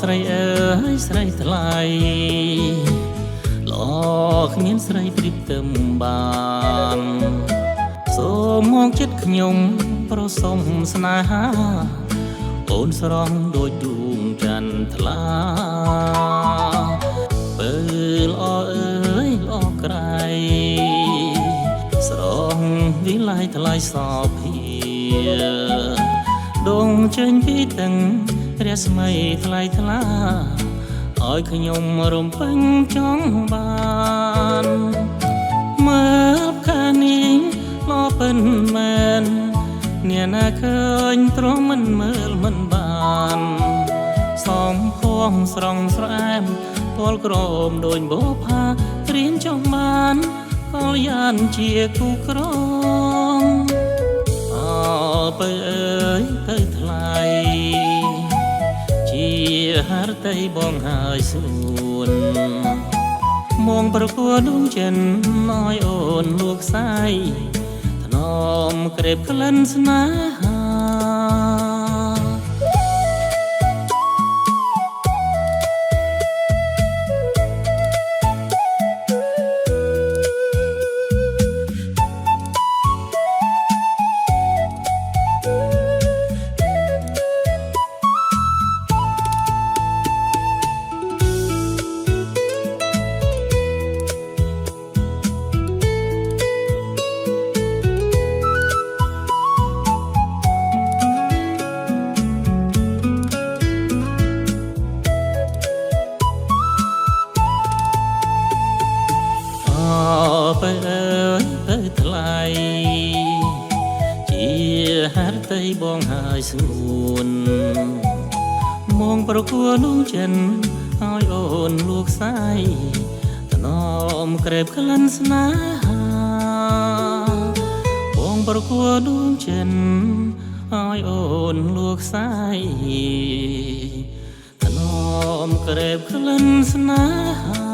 ស្រីអើយស្រីថ្លៃល្អគ្មានស្រីប្រៀបទៅបានសូមមកចិត្តខ្ញុំប្រសុំស្នេហាអូនស្រស់ដូចដួងច័ន្ទថ្លាបើល្អអើយល្អក្រៃស្រស់វិល័យថ្លៃសោភាដងចេញពីទឹករស្មីថ្លៃថ្លាឲ្យខ្ញុំរំពេញចង់បានមើលខាងនេះល្អពិនមែនអ្នកណាឃើញទ្រាំមិនមើលមិនបានសំភងស្រងស្រអែមពលក្រមដូចបោផាត្រៀមចង់បានកលយានជាគូក្រងអើបើអើយទៅថ្លៃជាហារតីបងហើយសួនមកប្រគួតដួងចិនឲ្យអូនលួកសាយថ្នមក្រេបក្លិនស្នេហាបើអើយទៅថ្លៃជាហារតីបងហើយស្ងួនមកប្រគួតដួងចិនឲ្យអូនលួកសាយថ្នមក្រេបក្លិនស្នេហាបងប្រគួតដួងចិនឲ្យអូនលួកសាយថ្នមក្រេបក្លិនស្នេហា